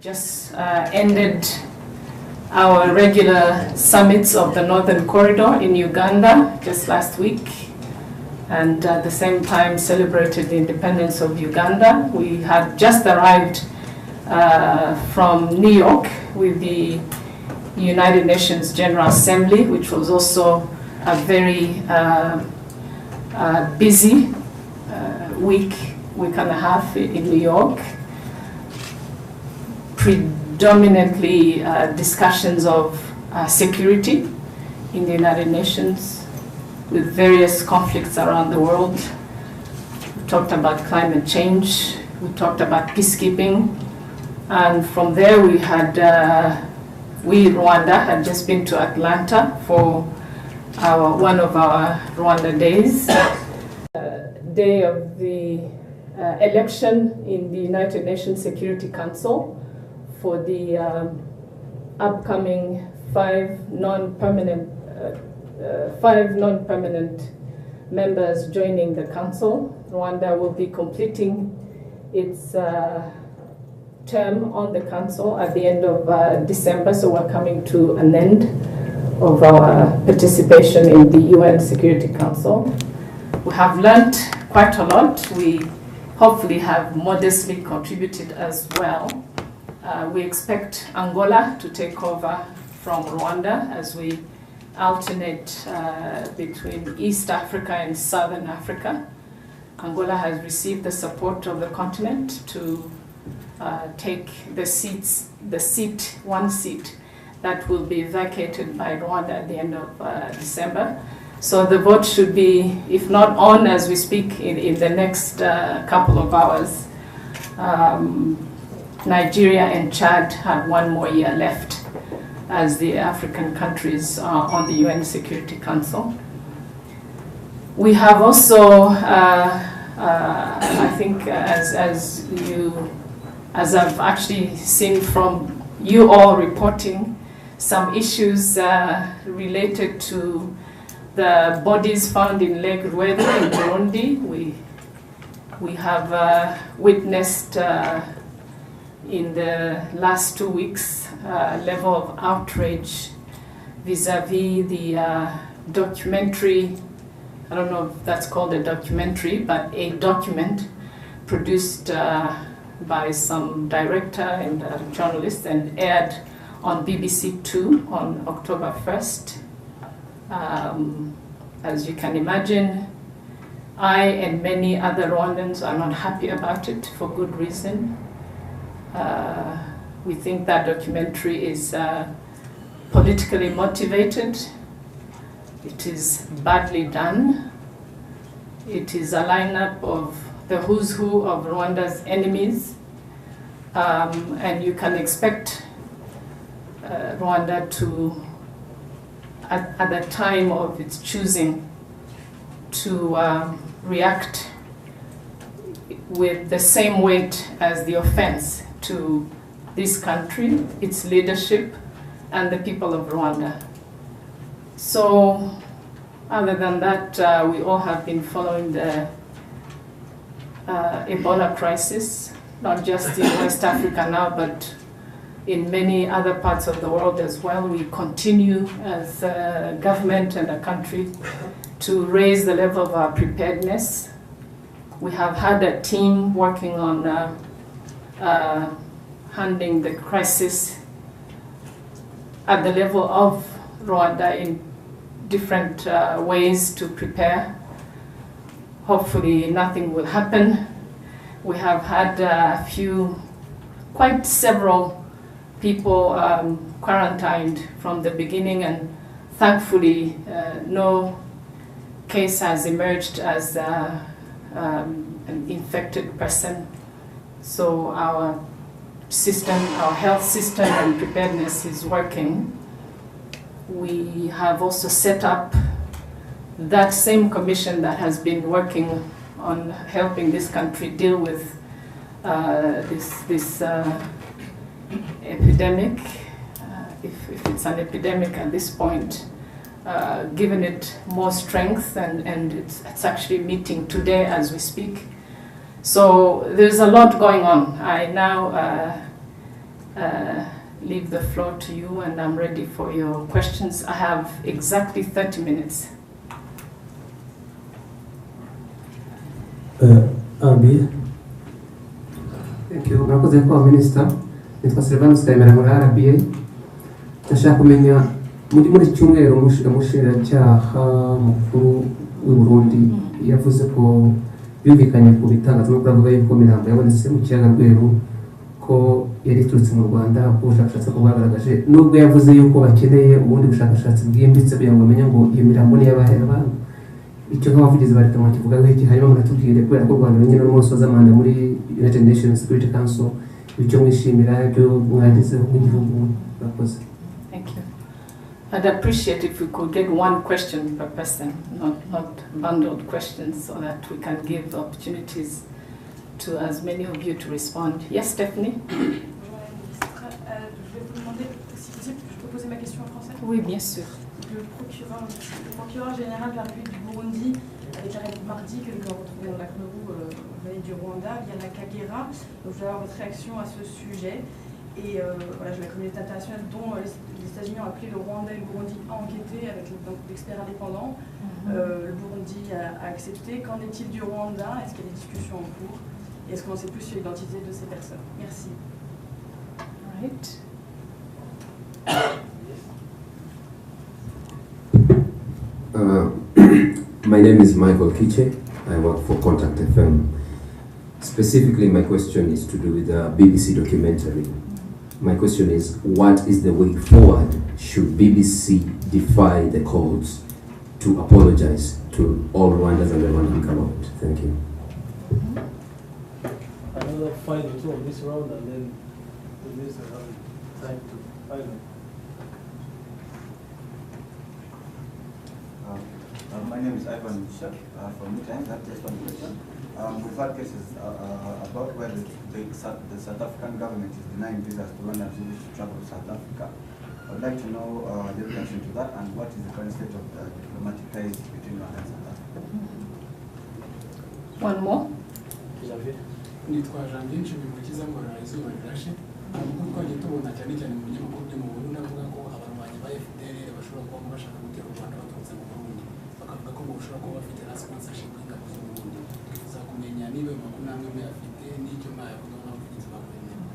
just ended our regular summits of the Northern Corridor in Uganda just last week, and at the same time celebrated the independence of Uganda. We had just arrived from New York with the United Nations General Assembly, which was also a very busy week and a half in New York. Predominantly discussions of security in the United Nations with various conflicts around the world. We talked about climate change, we talked about peacekeeping, and from there we had, Rwanda had just been to Atlanta for one of our Rwanda days. Day of the election in the United Nations Security Council for the upcoming five non-permanent members joining the council. Rwanda will be completing its term on the council at the end of December, so we're coming to an end of our participation in the UN Security Council. We have learned quite a lot. We hopefully have modestly contributed as well. We expect Angola to take over from Rwanda as we alternate between East Africa and Southern Africa. Angola has received the support of the continent to take one seat that will be vacated by Rwanda at the end of December. So the vote should be, if not on as we speak, in the next couple of hours. Nigeria and Chad have one more year left as the African countries are on the UN Security Council. We have also, I think, as I've actually seen from you all reporting, some issues related to the bodies found in Lake Rwanda in Burundi. We have witnessed in the last 2 weeks level of outrage vis-a-vis the documentary, I don't know if that's called a documentary, but a document produced by some director and journalist and aired on BBC 2 on October 1st. As you can imagine, I and many other Rwandans are not happy about it for good reason. We think that documentary is politically motivated. It is badly done. It is a lineup of the who's who of Rwanda's enemies. And you can expect Rwanda to, at the time of its choosing, to react with the same weight as the offense to this country, its leadership, and the people of Rwanda. So, other than that, we all have been following the Ebola crisis, not just in West Africa now, but in many other parts of the world as well. We continue as a government and a country to raise the level of our preparedness. We have had a team working on handling the crisis at the level of Rwanda in different ways to prepare. Hopefully nothing will happen. We have had several people quarantined from the beginning, and thankfully no case has emerged as an infected person. So our system, our health system and preparedness is working. We have also set up that same commission that has been working on helping this country deal with this epidemic, if it's an epidemic at this point, given it more strength, and it's actually meeting today as we speak. So there's a lot going on. I now leave the floor to you, and I'm ready for your questions. I have exactly 30 minutes. Abi. Thank you. Murakoze kwa Minister. Nitwa Silvanus Kayemera muri RBA. Ndashaka kumenya muri cyumweru umushinjacyaha mukuru w'u Burundi yavuze ko yumvikanye ku bitangazamakuru avuga yuko imirambo yabonetse mu kiyaga Rweru ko yari iturutse mu Rwanda, ko ubushakashatsi bwagaragaje nubwo yavuze yuko bakeneye ubundi bushakashatsi bwimbitse kugira ngo bamenye ngo iyo mirambo ni yabaye abantu. Icyo nk'abavugizi ba leta mwakivugaho iki, hanyuma munatubwire kubera ko u Rwanda nyine n'umunsi w'amanda muri United Nations Security Council icyo mwishimira ibyo mwagezeho mu gihugu. Murakoze. Thank you. I'd appreciate if we could get one question per person, not bundled questions, so that we can give opportunities to as many of you to respond. Yes, Stephanie? Je vais vous demander, si possible, je peux poser ma question en français? Oui, bien sûr. Le procureur général de la République du Burundi a déclaré mardi que nous avons retrouvé dans la Knoru venait du Rwanda via la Kagera. Donc je voulais avoir votre réaction à ce sujet. Et voilà, la communauté internationale, dont les États-Unis ont appelé le Rwanda et le Burundi à enquêter avec l'expert indépendant. Le Burundi a accepté. Qu'en est-il du Rwanda? Est-ce qu'il y a des discussions en cours? Et est-ce qu'on sait plus sur l'identité de ces personnes? Merci. Right. My name is Michael Kiche. I work for Contact FM. Specifically, my question is to do with the BBC documentary. My question is, what is the way forward? Should BBC defy the codes to apologize to all Rwandans and the Rwandan government? Thank you. Another fight or two of this round, and then the minister have time to final. My name is Ivan Shak from the Times. I have just one question. We've had cases about where the South African government is denying visas to Rwandans who wish to travel to South Africa. I would like to know the reaction to that and what is the current state of the diplomatic ties between Rwanda and South Africa. One more. Nitwa Janvier Nshimimukiza mbona izuba rirashe avuga ko twagiye tubona cyane cyane mu binyamakuru byo mu Burundi avuga ko abarwanyi ba FDL bashobora kuba bashaka gutera u Rwanda baturutse mu Burundi bakavuga ko bashobora kuba bafite na sponsorship y'ingabo z'u Burundi. Tuza kumenya niba amakuru namwe muyafite n'icyo mwayavuga n'abavugizi ba guverinoma.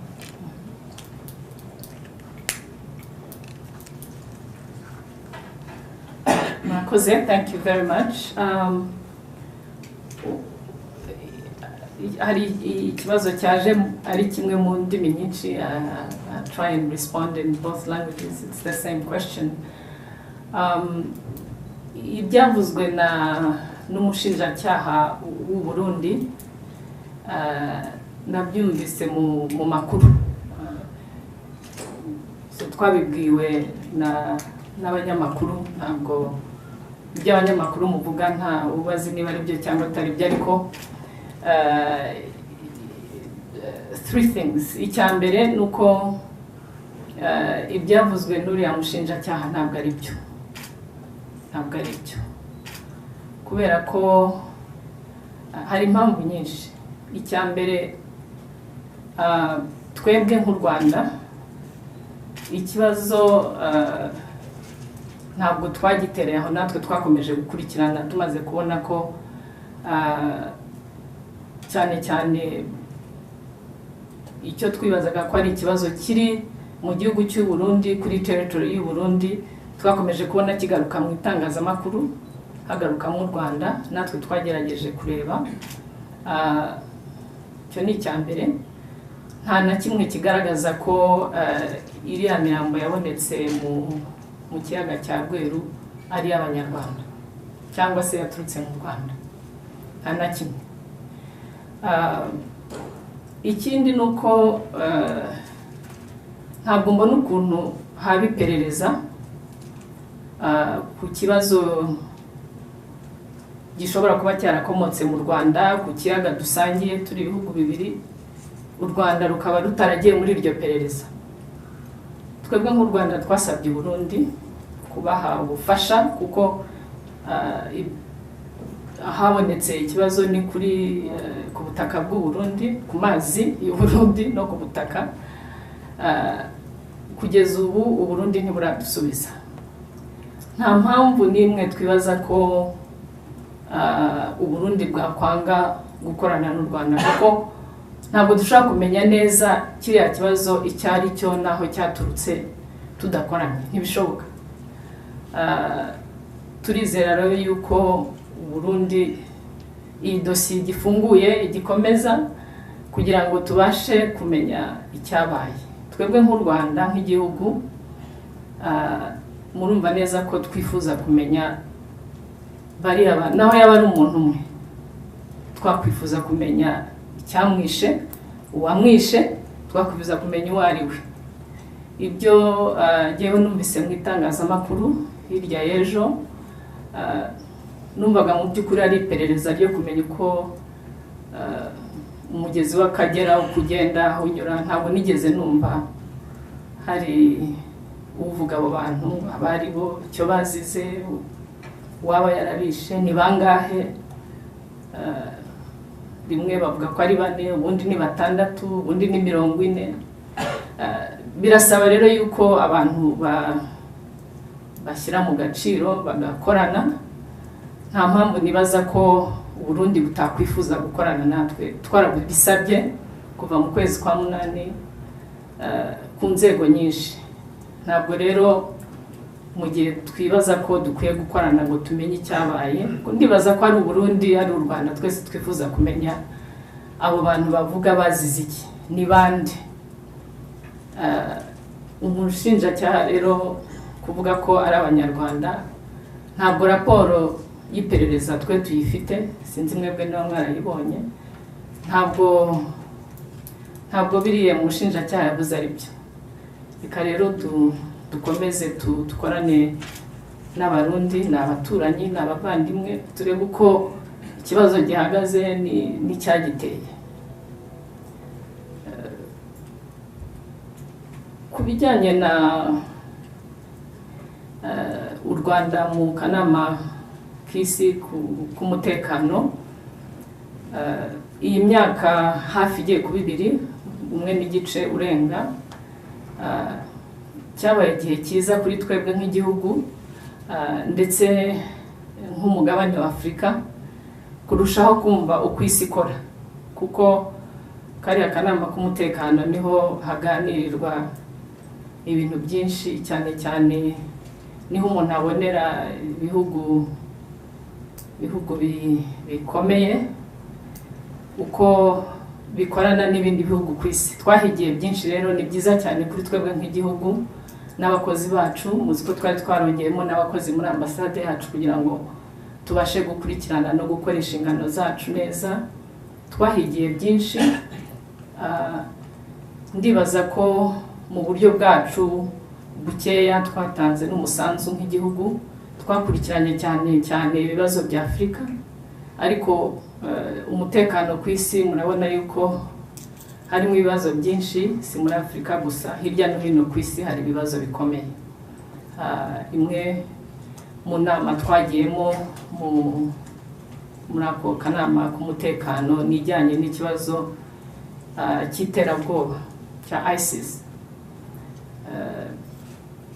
Marcose, thank you very much. Hari ikibazo cyaje ari kimwe mu ndimi nyinshi. I'll try and respond in both languages. It's the same question. Ibyavuzwe n'umushinjacyaha w'u Burundi nabyumvise mu makuru. So twabibwiwe n'abanyamakuru, ntabwo ibyo abanyamakuru muvuga nta ubazi niba ari byo cyangwa atari byo, ariko three things. Icyambere nuko ibyavuzwe n'uriya mushinjacyaha ntabwo ari byo, kubera ko hari impamvu nyinshi. Icyambere, twebwe nk'u Rwanda ikibazo ntabwo twagitereye aho, natwe twakomeje gukurikirana tumaze kubona ko cyane cyane icyo twibazaga ko ari ikibazo kiri mu gihugu cy'u Burundi, kuri territory y'u Burundi, twakomeje kubona kigaruka mu itangazamakuru, hagaruka mu Rwanda. Natwe twagerageje kureba, cyo ni icyambere. Nta na kimwe kigaragaza ko iriya mirambo yabonetse mu kiyaga cya Rweru ari abanyarwanda cyangwa se yaturutse mu Rwanda, nta na kimwe. Ikindi nuko ntabwo mbona ukuntu haba iperereza ku kibazo gishobora kuba cyarakomotse mu Rwanda, ku kiyaga dusangiye turi ibihugu bibiri, u Rwanda rukaba rutaragiye muri iryo perereza. Twebwe nk'u Rwanda twasabye Burundi kubaha ubufasha, kuko habonetse ikibazo ni kuri ku butaka bw'u Burundi, ku mazi y'u Burundi no ku butaka. kugeza ubu Uburundi ntiburadusubiza. Nta mpamvu n'imwe twibaza ko Uburundi bwakwanga gukorana n'u Rwanda, kuko ntabwo dushobora kumenya neza kiriya kibazo icyo ari cyo naho cyaturutse tudakoranye, ntibishoboka. Turizera rero yuko Uburundi iyi dosiye gifunguye igikomeza kugira ngo tubashe kumenya icyabaye. Twebwe nk'u Rwanda nk'igihugu murumva neza ko twifuza kumenya bariya naho yaba ari umuntu umwe, twakwifuza kumenya icyamwishe, uwamwishe, twakwifuza kumenya uwo ari we. Ibyo ngewe numvise mu itangazamakuru hirya y'ejo, numvaga mu by'ukuri ari iperereza ryo kumenya uko umugezi w'Akagera ukugenda unyura. Ntabwo nigeze numva hari uvuga abo bantu abari bo, icyo bazize, waba yarabishe, ni bangahe. Rimwe bavuga ko ari 4, ubundi ni 6, ubundi ni 40. Birasaba rero yuko abantu bashyira mu gaciro bagakorana. Nta mpamvu nibaza ko Uburundi butakwifuza gukorana natwe. Twarabisabye kuva mu kwezi kwa 8 ku nzego nyinshi. Ntabwo rero mu gihe twibaza ko dukwiye gukorana ngo tumenye icyabaye, ndibaza ko ari Uburundi ari u Rwanda, twese twifuza kumenya abo bantu bavuga bazize iki, ni bande. Umushinjacyaha rero kuvuga ko ari Abanyarwanda, ntabwo raporo y'iperereza twe tuyifite, sinzi mwebwe niba mwarayibonye. Ntabwo biriye umushinjacyaha yavuze ari byo. Reka rero dukomeze dukorane n'Abarundi, n'abaturanyi, n'abavandimwe, turebe uko ikibazo gihagaze n'icyagiteye. Ku bijyanye na u Rwanda mu kanama k'isi k'umutekano, iyi myaka hafi igiye kuba 2, 1 n'igice urenga, cyabaye igihe cyiza kuri twebwe nk'igihugu ndetse nk'umugabane wa Afurika kurushaho kumva uko isi ikora, kuko kariya kanama k'umutekano niho haganirirwa ibintu byinshi, cyane cyane niho umuntu abonera ibihugu bikomeye uko bikorana n'ibindi bihugu ku isi. Twahigiye byinshi rero, ni byiza cyane kuri twebwe nk'igihugu n'abakozi bacu. Muzi ko twari twarongeyemo n'abakozi muri ambasade yacu kugira ngo tubashe gukurikirana no gukora inshingano zacu neza. Twahigiye byinshi. Ndibaza ko mu buryo bwacu bukeya twatanze n'umusanzu nk'igihugu, twakurikiranye cyane ibibazo bya Afurika, ariko umutekano ku isi murabona yuko harimo ibibazo byinshi, si muri Afurika gusa, hirya no hino ku isi hari ibibazo bikomeye. Imwe mu nama twagiyemo muri ako kanama k'umutekano nijyanye n'ikibazo cy'iterabwoba cya ISIS.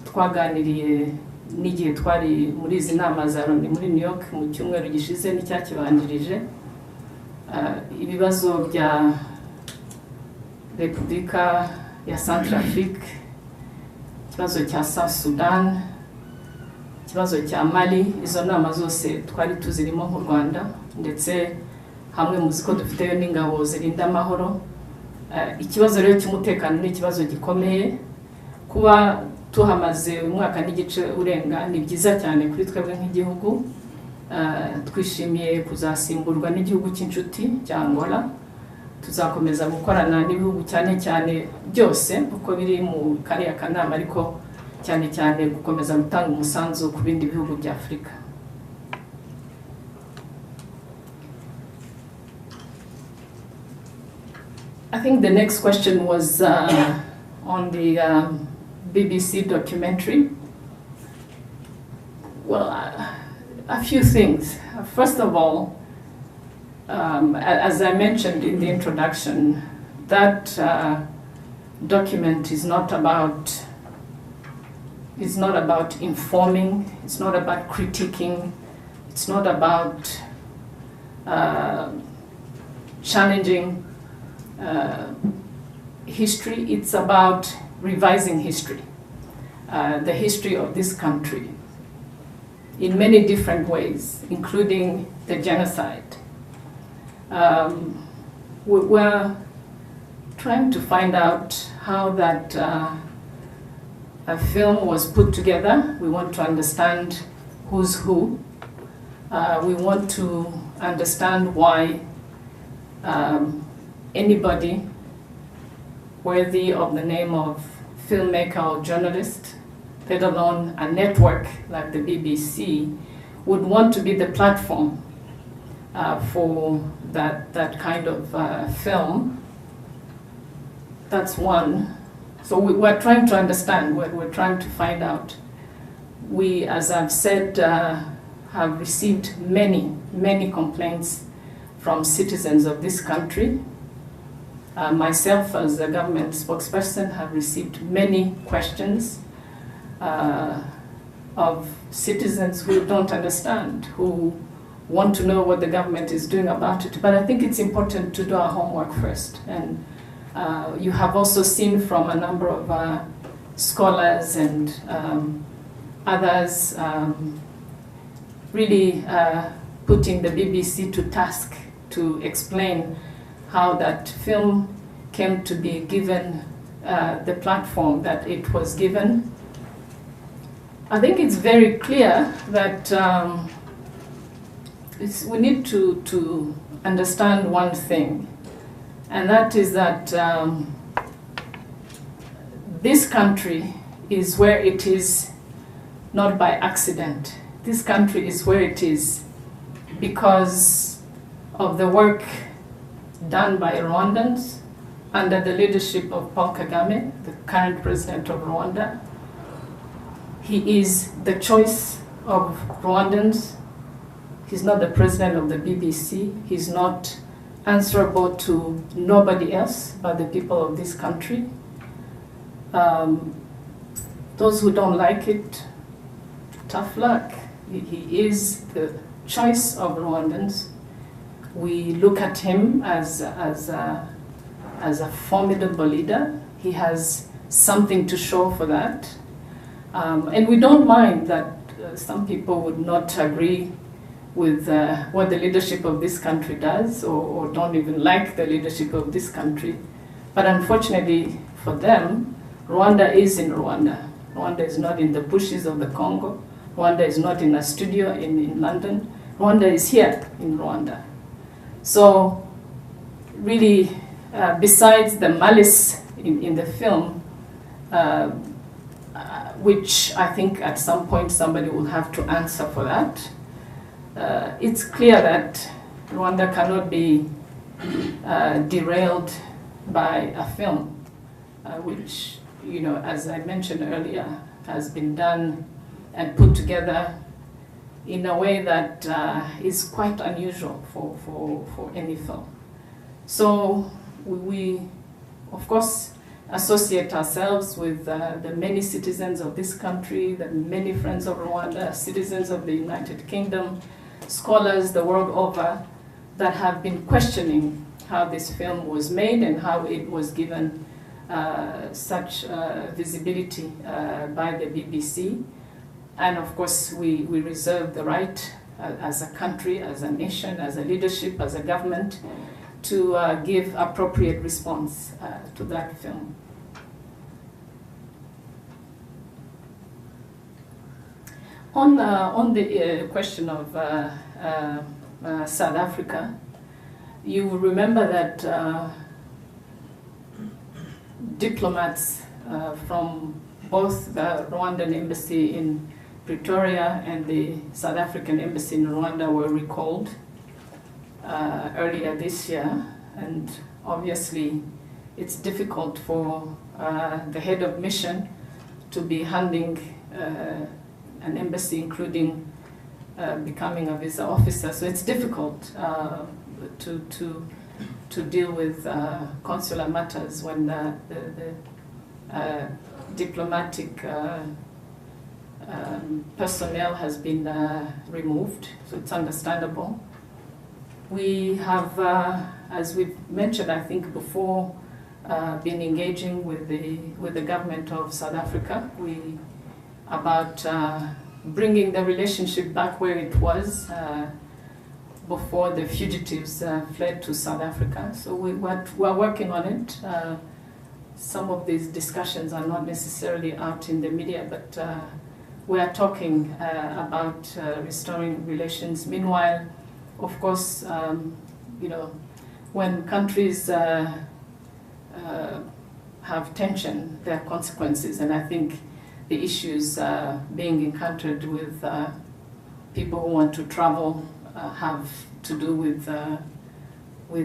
Twaganiriye n'igihe twari muri izi nama za Loni muri New York mu cyumweru gishize n'icyakibanjirije, ibibazo bya Repubulika ya Centrafrique, ikibazo cya South Sudan, ikibazo cya Mali. Izo nama zose twari tuzirimo mu Rwanda, ndetse hamwe muzi ko dufiteyo n'ingabo zirinda amahoro. Ikibazo rero cy'umutekano ni ikibazo gikomeye. Kuba tuhamaze umwaka n'igice urenga ni byiza cyane kuri twebwe nk'igihugu. Twishimiye kuzasimburwa n'igihugu cy'inshuti cya Angola. Tuzakomeza gukorana n'ibihugu cyane byose uko biri mu kariya kanama, ariko cyane gukomeza gutanga umusanzu ku bindi bihugu bya Afurika. I think the next question was on the BBC documentary. Well, a few things. First of all, as I mentioned in the introduction, that document is not about informing, it's not about critiquing, it's not about challenging history, it's about revising history, the history of this country in many different ways, including the genocide. We're trying to find out how that a film was put together. We want to understand who's who. We want to understand why anybody worthy of the name of filmmaker or journalist, let alone a network like the BBC, would want to be the platform for that kind of film. That's one. So we're trying to understand, we're trying to find out. We, as I've said, have received many, many complaints from citizens of this country. Myself, as a government spokesperson, have received many questions of citizens who don't understand, who want to know what the government is doing about it. But I think it's important to do our homework first. And you have also seen from a number of scholars and others really putting the BBC to task to explain how that film came to be given the platform that it was given. I think it's very clear that we need to understand one thing, and that is that this country is where it is not by accident. This country is where it is because of the work done by Rwandans under the leadership of Paul Kagame, the current president of Rwanda. He is the choice of Rwandans. He's not the president of the BBC. He's not answerable to nobody else but the people of this country. Those who don't like it, tough luck. He is the choice of Rwandans. We look at him as a formidable leader. He has something to show for that. And we don't mind that some people would not agree with what the leadership of this country does, or don't even like the leadership of this country. But unfortunately for them, Rwanda is in Rwanda. Rwanda is not in the bushes of the Congo. Rwanda is not in a studio in London. Rwanda is here in Rwanda. So really, besides the malice in the film, which I think at some point somebody will have to answer for that, it's clear that Rwanda cannot be derailed by a film, which, you know, as I mentioned earlier, has been done and put together in a way that is quite unusual for any film. So we of course, associate ourselves with the many citizens of this country, the many friends of Rwanda, citizens of the United Kingdom, scholars the world over that have been questioning how this film was made and how it was given such visibility by the BBC. And of course, we reserve the right as a country, as a nation, as a leadership, as a government, to give appropriate response to that film. On the question of South Africa, you will remember that diplomats from both the Rwandan embassy in Pretoria and the South African embassy in Rwanda were recalled earlier this year, and obviously it's difficult for the head of mission to be handing an embassy, including becoming a visa officer. So it's difficult to deal with consular matters when the diplomatic personnel has been removed, so it's understandable. We have, as we've mentioned, I think before, been engaging with the government of South Africa about bringing the relationship back where it was before the fugitives fled to South Africa. So we're working on it. Some of these discussions are not necessarily out in the media, but we are talking about restoring relations. Meanwhile, of course, when countries have tension, there are consequences, and I think the issues being encountered with people who want to travel have to do with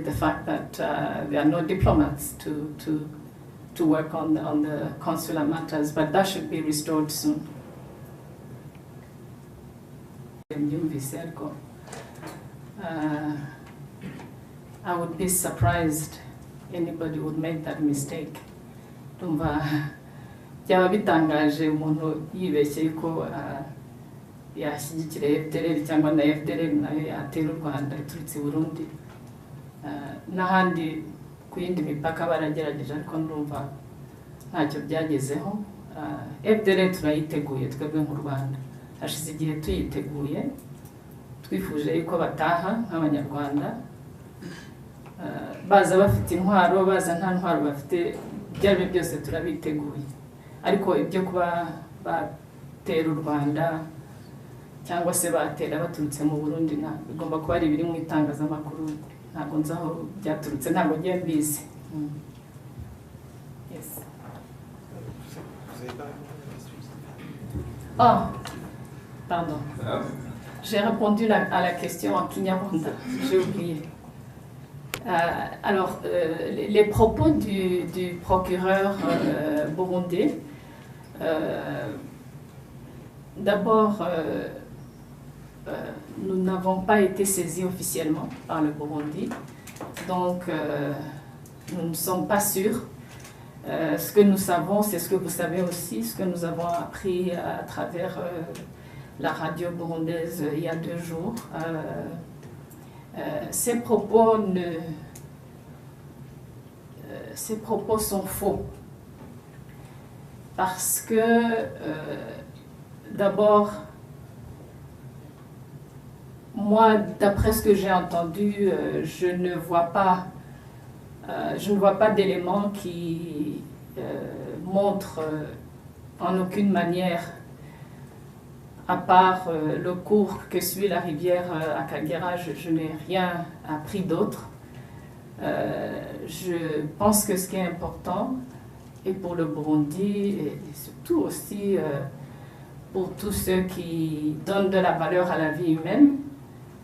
the fact that there are no diplomats to work on the consular matters, but that should be restored soon. I would be surprised anybody would make that mistake. Byaba bitangaje umuntu yibeshye ko yashyigikira FDLR cyangwa na FDLR nayo yatera u Rwanda iturutse i Burundi n'ahandi ku yindi mipaka baragerageje ariko ndumva ntacyo byagezeho. FDLR turayiteguye twebwe nk'u Rwanda, hashize igihe tuyiteguye, twifuje yuko bataha nk'abanyarwanda, baza bafite intwaro, baza nta ntwaro bafite, byari byose turabiteguye. Ariko ibyo kuba batera u Rwanda cyangwa se batera baturutse mu Burundi bigomba kuba ari biri mu itangazamakuru, ntabwo nzi aho byaturutse, ntabwo ngiye mbizi. Yes. Ah, pardon. J'ai répondu à la question en Kinyarwanda, j'ai oublié. Alors, les propos du procureur burundais, d'abord, nous n'avons pas été saisis officiellement par le Burundi, donc nous ne sommes pas sûrs. Ce que nous savons, c'est ce que vous savez aussi, ce que nous avons appris à travers la radio burundaise il y a 2 jours. Ces propos sont faux. Parce que, d'abord, moi, d'après ce que j'ai entendu, je ne vois pas d'éléments qui montrent en aucune manière, à part le cours que suit la rivière à Kagera, je n'ai rien appris d'autre. Je pense que ce qui est important, et pour le Burundi, et surtout aussi pour tous ceux qui donnent de la valeur à la vie humaine,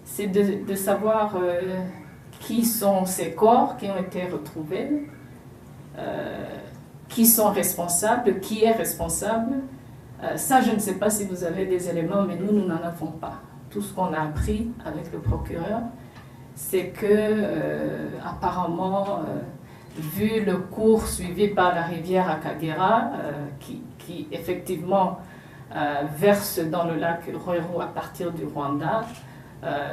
c'est de savoir qui sont ces corps qui ont été retrouvés, qui sont responsables, qui est responsable. Ça, je ne sais pas si vous avez des éléments, mais nous n'en avons pas. Tout ce qu'on a appris avec le procureur, c'est que, apparemment, vu le cours suivi par la rivière à Kagera, qui effectivement verse dans le lac Rwanda à partir du Rwanda,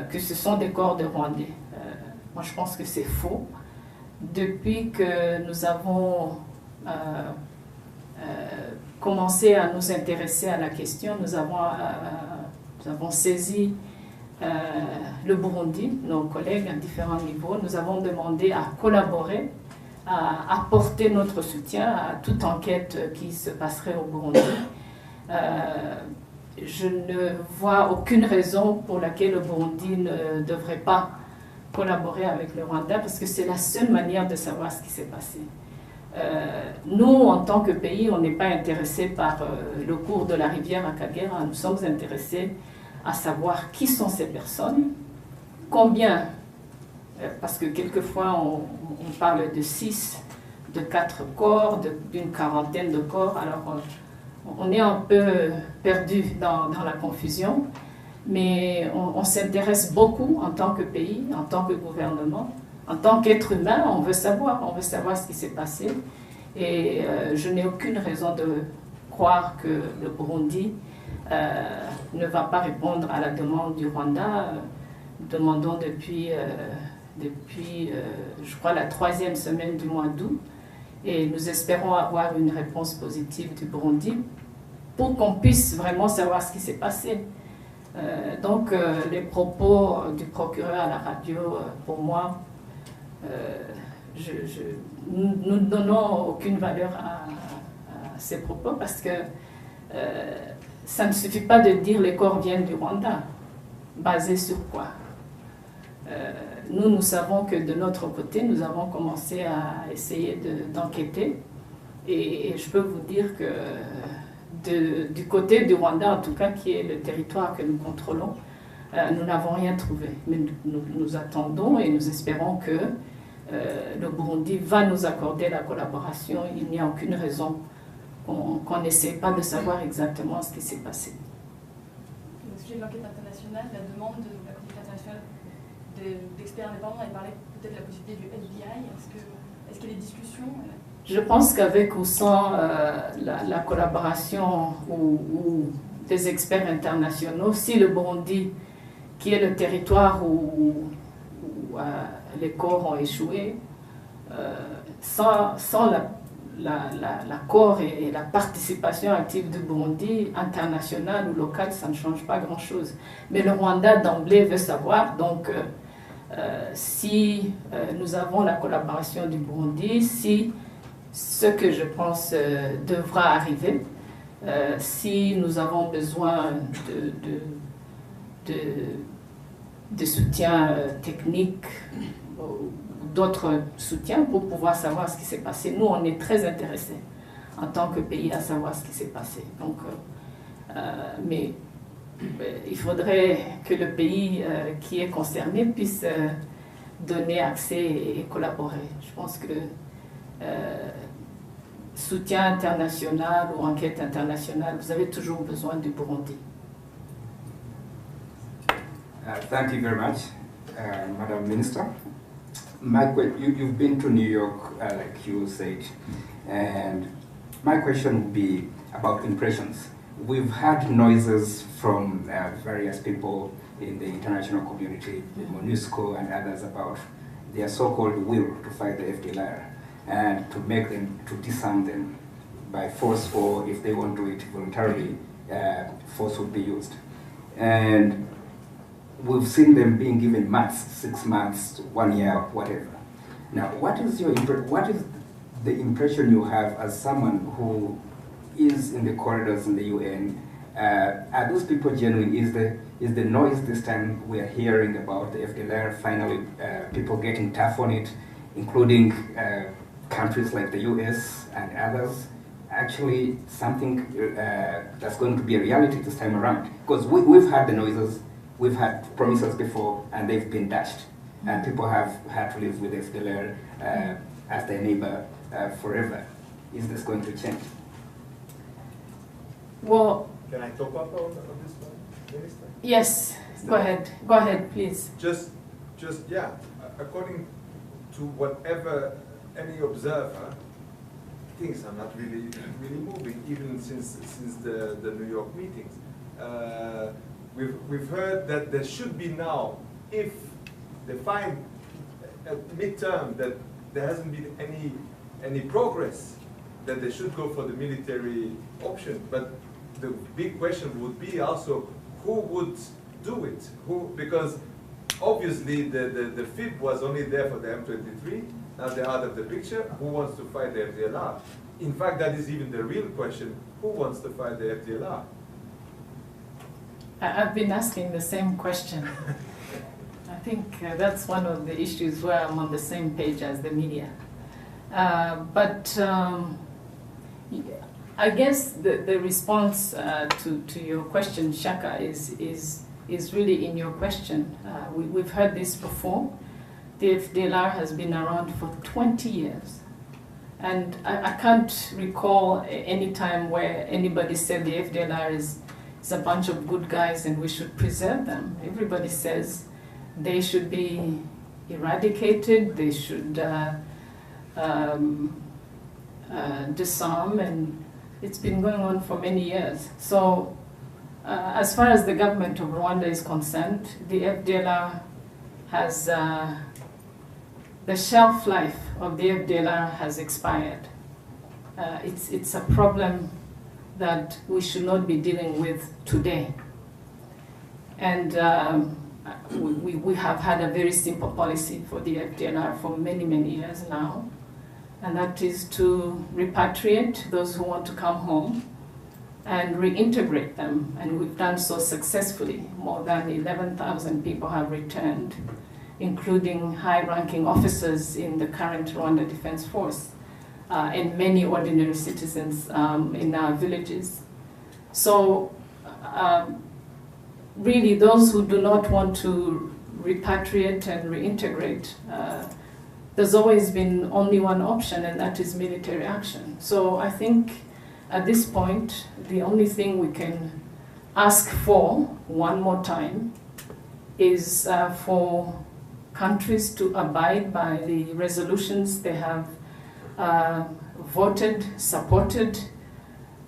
que ce sont des corps de Rwandais. Moi, je pense que c'est faux. Depuis que nous avons commencé à nous intéresser à la question, nous avons saisi le Burundi, nos collègues à différents niveaux. Nous avons demandé à collaborer, à apporter notre soutien à toute enquête qui se passerait au Burundi. Je ne vois aucune raison pour laquelle le Burundi ne devrait pas collaborer avec le Rwanda, parce que c'est la seule manière de savoir ce qui s'est passé. Nous, en tant que pays, on n'est pas intéressés par le cours de la rivière à Kagera. Nous sommes intéressés à savoir qui sont ces personnes, combien, parce que quelquefois on parle de 6, de 4 corps, d'une quarantaine de corps, alors on est un peu perdu dans la confusion, mais on s'intéresse beaucoup en tant que pays, en tant que gouvernement, en tant qu'être humain, on veut savoir ce qui s'est passé. Et je n'ai aucune raison de croire que le Burundi ne va pas répondre à la demande du Rwanda. Demandons depuis, je crois, la 3e semaine du mois d'août. Et nous espérons avoir une réponse positive du Burundi pour qu'on puisse vraiment savoir ce qui s'est passé. Donc, les propos du procureur à la radio, pour moi, nous ne donnons aucune valeur à ces propos parce que ça ne suffit pas de dire les corps viennent du Rwanda. Basé sur quoi? Nous savons que de notre côté, nous avons commencé à essayer d'enquêter. Et je peux vous dire que du côté du Rwanda, en tout cas, qui est le territoire que nous contrôlons, nous n'avons rien trouvé. Mais nous attendons et nous espérons que le Burundi va nous accorder la collaboration. Il n'y a aucune raison qu'on n'essaie pas de savoir exactement ce qui s'est passé. Au sujet de l'enquête internationale, la demande de la communauté internationale d'experts indépendants, elle parlait peut-être de la possibilité du FBI. Est-ce qu'il y a des discussions? Je pense qu'avec ou sans la collaboration ou des experts internationaux, si le Burundi, qui est le territoire où les corps ont échoué, sans l'accord et la participation active du Burundi, international ou local, ça ne change pas grand-chose. Mais le Rwanda d'emblée veut savoir, donc si nous avons la collaboration du Burundi, si ce que je pense devra arriver, si nous avons besoin de soutien technique, d'autres soutiens pour pouvoir savoir ce qui s'est passé. Nous, on est très intéressés en tant que pays à savoir ce qui s'est passé. Donc, mais il faudrait que le pays qui est concerné puisse donner accès et collaborer. Je pense que soutien international ou enquête internationale, vous avez toujours besoin du Burundi. Thank you very much, Madam Minister. You've been to New York, like you said, and my question would be about impressions. We've had noises from various people in the international community, MONUSCO and others, about their so-called will to fight the FDLR and to make them, to disarm them by force, or if they won't do it voluntarily, force would be used. And we've seen them being given months, 6 months, 1 year, whatever. Now, what is the impression you have as someone who is in the corridors in the UN? Are those people genuine? Is the noise this time we're hearing about the FDLR, finally people getting tough on it, including countries like the US and others, actually something that's going to be a reality this time around? Because we've had the noises, we've had promises before, and they've been dashed. And people have had to live with FDLR as their neighbor forever. Is this going to change? Well, can I talk about on this one, Minister? Yes, go ahead, please. Just yeah, according to whatever any observer, things are not really moving, even since the New York meetings. We've heard that there should be now, if they find at midterm that there hasn't been any progress, that they should go for the military option. But the big question would be also who would do it? Because obviously the FIB was only there for the M23. Now they're out of the picture. Who wants to fight the FDLR? In fact, that is even the real question. Who wants to fight the FDLR? I've been asking the same question. I think that's one of the issues where I'm on the same page as the media. But I guess the response to your question, Shaka, is really in your question. We've heard this before. The FDLR has been around for 20 years. And I can't recall any time where anybody said the FDLR is it's a bunch of good guys and we should preserve them. Everybody says they should be eradicated, they should disarm, and it's been going on for many years. So as far as the government of Rwanda is concerned, the FDLR has, the shelf life of the FDLR has expired. It's a problem that we should not be dealing with today. And we have had a very simple policy for the FDLR for many, many years now, and that is to repatriate those who want to come home and reintegrate them, and we've done so successfully. More than 11,000 people have returned, including high-ranking officers in the current Rwanda Defense Force, and many ordinary citizens in our villages. So really, those who do not want to repatriate and reintegrate, there's always been only one option, and that is military action. So I think at this point, the only thing we can ask for one more time is for countries to abide by the resolutions they have voted, supported,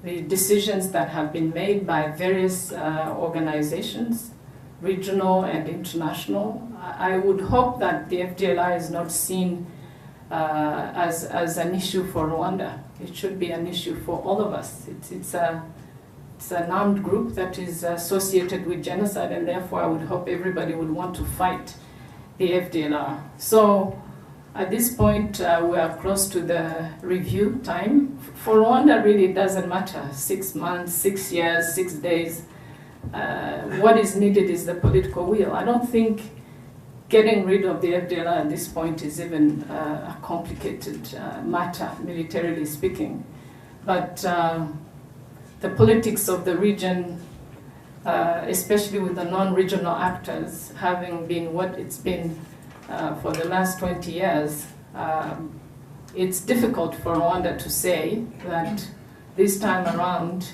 the decisions that have been made by various organizations, regional and international. I would hope that the FDLR is not seen as an issue for Rwanda. It should be an issue for all of us. It's an armed group that is associated with genocide, and therefore I would hope everybody would want to fight the FDLR. So at this point, we are close to the review time. For Rwanda, really, it doesn't matter. 6 months, 6 years, 6 days. What is needed is the political will. I don't think getting rid of the FDLR at this point is even a complicated matter, militarily speaking. But the politics of the region, especially with the non-regional actors, having been what it's been for the last 20 years, it's difficult for Rwanda to say that this time around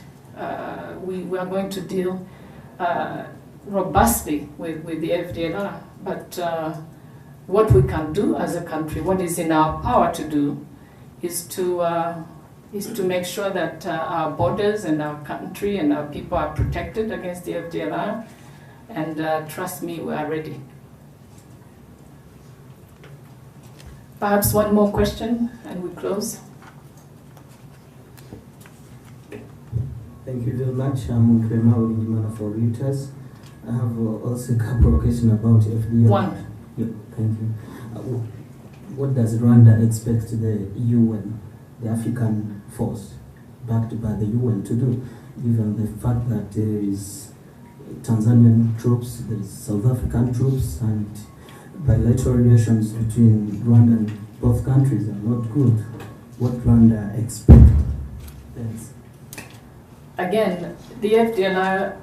we are going to deal robustly with the FDLR. But what we can do as a country, what is in our power to do, is to make sure that our borders and our country and our people are protected against the FDLR. And trust me, we are ready. Perhaps one more question, and we close. Thank you very much. I'm Krema Ulijimana for Reuters. I have also a couple of questions about FDLR. One. Yeah, thank you. What does Rwanda expect the UN, the African force, backed by the UN, to do, given the fact that there is Tanzanian troops, there is South African troops, and bilateral relations between Rwanda and both countries are not good? What Rwanda expects? Yes. Again, the FDLR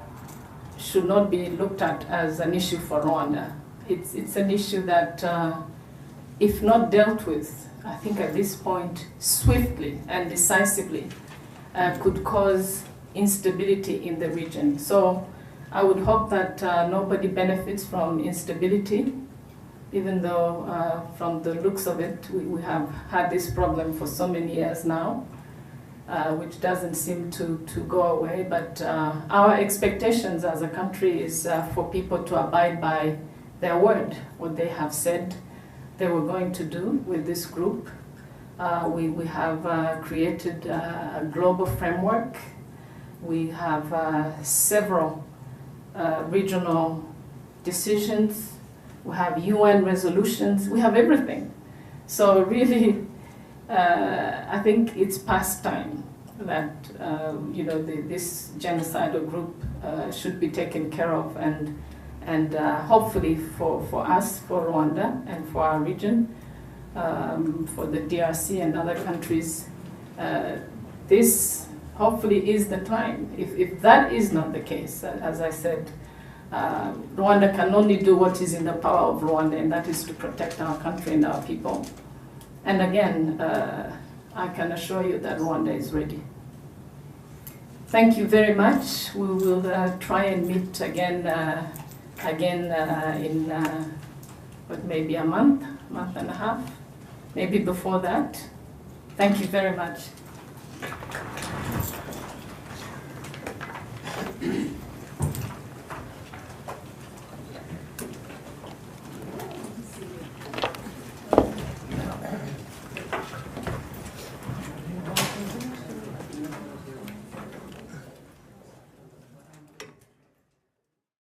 should not be looked at as an issue for Rwanda. It's an issue that, if not dealt with, I think at this point, swiftly and decisively, could cause instability in the region. So I would hope that nobody benefits from instability, even though from the looks of it, we have had this problem for so many years now, which doesn't seem to go away. But our expectations as a country is for people to abide by their word, what they have said they were going to do with this group. We have created a global framework. We have several regional decisions. We have UN resolutions. We have everything. So really, I think it's past time that this genocidal group should be taken care of, and hopefully for us, for Rwanda, and for our region, for the DRC and other countries, this hopefully is the time. If that is not the case, as I said, Rwanda can only do what is in the power of Rwanda, and that is to protect our country and our people. And again, I can assure you that Rwanda is ready. thank you very much. We will try and meet again, in what, maybe a month and a half, maybe before that. Thank you very much.